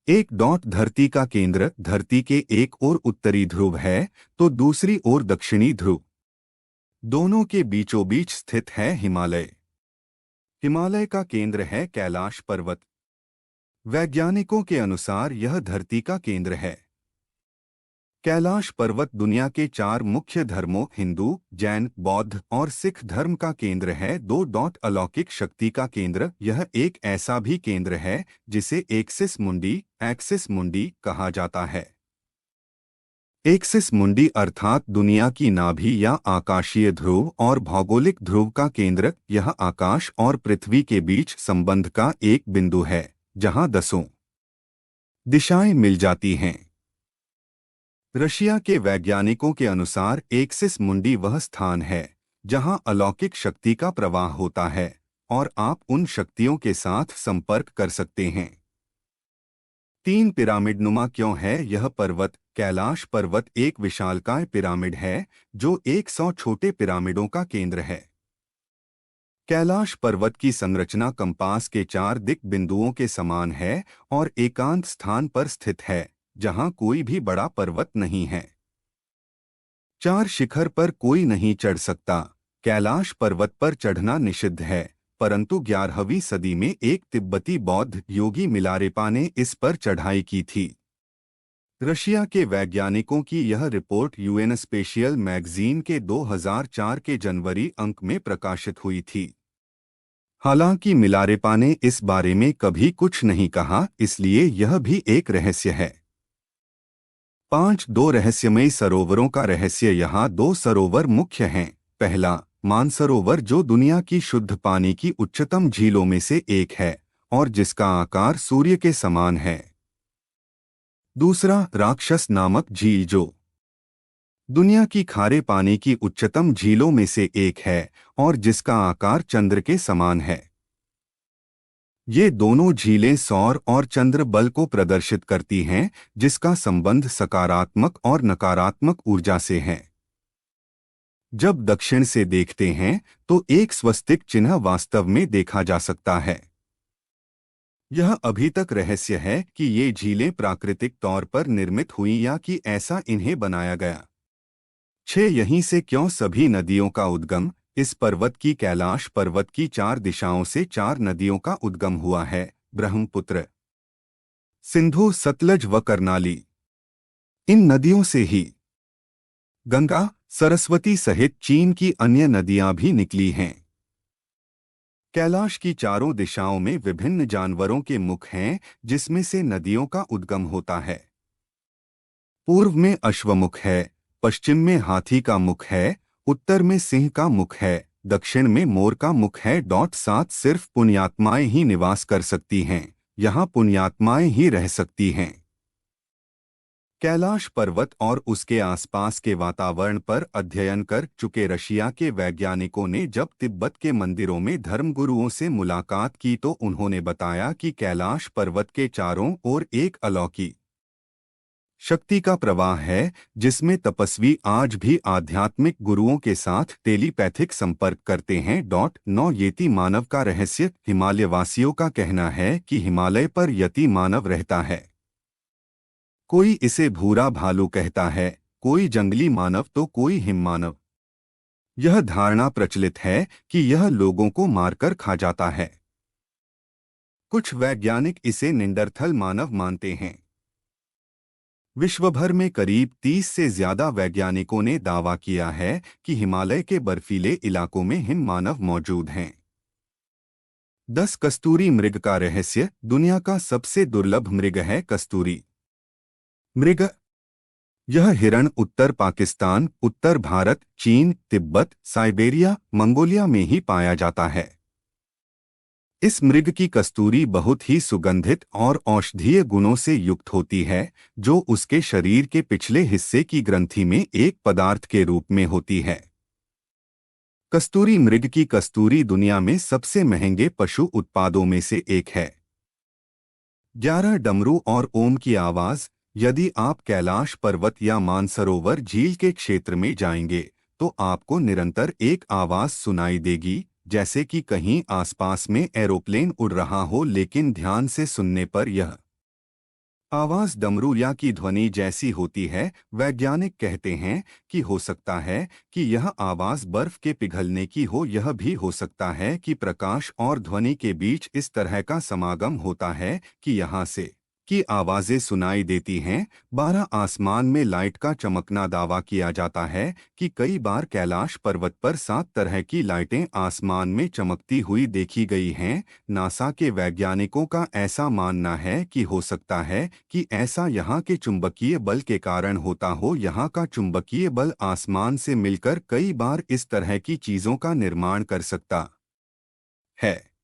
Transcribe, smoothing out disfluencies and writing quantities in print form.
एक डॉट धरती का केंद्र धरती के एक ओर उत्तरी ध्रुव है तो दूसरी ओर दक्षिणी ध्रुव। दोनों के बीचों बीच स्थित है हिमालय। हिमालय का केंद्र है कैलाश पर्वत। वैज्ञानिकों के अनुसार यह धरती का केंद्र है। कैलाश पर्वत दुनिया के चार मुख्य धर्मों हिंदू, जैन, बौद्ध और सिख धर्म का केंद्र है। दो डॉट अलौकिक शक्ति का केंद्र। यह एक ऐसा भी केंद्र है जिसे एक्सिस मुंडी कहा जाता है। एक्सिस मुंडी अर्थात दुनिया की नाभि या आकाशीय ध्रुव और भौगोलिक ध्रुव का केंद्र। यह आकाश और पृथ्वी के बीच संबंध का एक बिंदु है जहां दसों दिशाएं मिल जाती हैं। रशिया के वैज्ञानिकों के अनुसार एक्सिस मुंडी वह स्थान है जहां अलौकिक शक्ति का प्रवाह होता है और आप उन शक्तियों के साथ संपर्क कर सकते हैं। तीन पिरामिडनुमा क्यों है यह पर्वत? कैलाश पर्वत एक विशालकाय पिरामिड है जो 100 छोटे पिरामिडों का केंद्र है। कैलाश पर्वत की संरचना कंपास के चार दिक बिंदुओं के समान है और एकांत स्थान पर स्थित है जहां कोई भी बड़ा पर्वत नहीं है। चार शिखर पर कोई नहीं चढ़ सकता। कैलाश पर्वत पर चढ़ना निषिद्ध है, परंतु 11वीं सदी में एक तिब्बती बौद्ध योगी मिलारेपा ने इस पर चढ़ाई की थी। रशिया के वैज्ञानिकों की यह रिपोर्ट यूएन स्पेशियल मैगजीन के 2004 के जनवरी अंक में प्रकाशित हुई थी। हालांकि मिलारेपा ने इस बारे में कभी कुछ नहीं कहा, इसलिए यह भी एक रहस्य है। 5 रहस्यमयी सरोवरों का रहस्य। यहाँ 2 सरोवर मुख्य हैं। पहला, मानसरोवर जो दुनिया की शुद्ध पानी की उच्चतम झीलों में से एक है और जिसका आकार सूर्य के समान है। दूसरा, राक्षस नामक झील जो दुनिया की खारे पानी की उच्चतम झीलों में से एक है और जिसका आकार चंद्र के समान है। ये दोनों झीलें सौर और चंद्र बल को प्रदर्शित करती हैं, जिसका संबंध सकारात्मक और नकारात्मक ऊर्जा से है। जब दक्षिण से देखते हैं तो एक स्वस्तिक चिन्ह वास्तव में देखा जा सकता है। यह अभी तक रहस्य है कि ये झीलें प्राकृतिक तौर पर निर्मित हुई या कि ऐसा इन्हें बनाया गया। 6 यहीं से क्यों सभी नदियों का उद्गम? इस पर्वत की कैलाश पर्वत की 4 दिशाओं से 4 नदियों का उद्गम हुआ है। ब्रह्मपुत्र, सिंधु, सतलज व कर्नाली। इन नदियों से ही गंगा, सरस्वती सहित चीन की अन्य नदियां भी निकली हैं। कैलाश की चारों दिशाओं में विभिन्न जानवरों के मुख हैं, जिसमें से नदियों का उद्गम होता है। पूर्व में अश्वमुख है, पश्चिम में हाथी का मुख है, उत्तर में सिंह का मुख है, दक्षिण में मोर का मुख है। 7 सिर्फ पुण्यात्माएं ही निवास कर सकती हैं। यहाँ पुण्यात्माएं ही रह सकती हैं। कैलाश पर्वत और उसके आसपास के वातावरण पर अध्ययन कर चुके रशिया के वैज्ञानिकों ने जब तिब्बत के मंदिरों में धर्मगुरुओं से मुलाकात की तो उन्होंने बताया कि कैलाश पर्वत के चारों ओर एक अलौकिक शक्ति का प्रवाह है, जिसमें तपस्वी आज भी आध्यात्मिक गुरुओं के साथ टेलीपैथिक संपर्क करते हैं। 9 यति मानव का रहस्य। हिमालयवासियों का कहना है कि हिमालय पर यति मानव रहता है। कोई इसे भूरा भालू कहता है, कोई जंगली मानव तो कोई हिम मानव। यह धारणा प्रचलित है कि यह लोगों को मारकर खा जाता है। कुछ वैज्ञानिक इसे निंडरथल मानव मानते हैं। विश्वभर में करीब 30 से ज्यादा वैज्ञानिकों ने दावा किया है कि हिमालय के बर्फीले इलाकों में हिम मानव मौजूद हैं। 10 कस्तूरी मृग का रहस्य। दुनिया का सबसे दुर्लभ मृग है कस्तूरी मृग। यह हिरण उत्तर पाकिस्तान, उत्तर भारत, चीन, तिब्बत, साइबेरिया, मंगोलिया में ही पाया जाता है। इस मृग की कस्तूरी बहुत ही सुगंधित और औषधीय गुणों से युक्त होती है, जो उसके शरीर के पिछले हिस्से की ग्रंथि में एक पदार्थ के रूप में होती है। कस्तूरी मृग की कस्तूरी दुनिया में सबसे महंगे पशु उत्पादों में से एक है। 11 डमरू और ओम की आवाज। यदि आप कैलाश पर्वत या मानसरोवर झील के क्षेत्र में जाएंगे तो आपको निरंतर एक आवाज सुनाई देगी, जैसे कि कहीं आसपास में एरोप्लेन उड़ रहा हो, लेकिन ध्यान से सुनने पर यह आवाज डमरू या की ध्वनि जैसी होती है। वैज्ञानिक कहते हैं कि हो सकता है कि यह आवाज बर्फ के पिघलने की हो। यह भी हो सकता है कि प्रकाश और ध्वनि के बीच इस तरह का समागम होता है कि यहाँ से की आवाजें सुनाई देती हैं। 12 आसमान में लाइट का चमकना दावा किया जाता है कि कई बार कैलाश पर्वत पर 7 तरह की लाइटें आसमान में चमकती हुई देखी गई हैं। नासा के वैज्ञानिकों का ऐसा मानना है कि हो सकता है कि ऐसा यहाँ के चुंबकीय बल के कारण होता हो। यहाँ का चुंबकीय बल आसमान से मिलकर कई बार इस तरह की चीजों का निर्माण कर सकता है।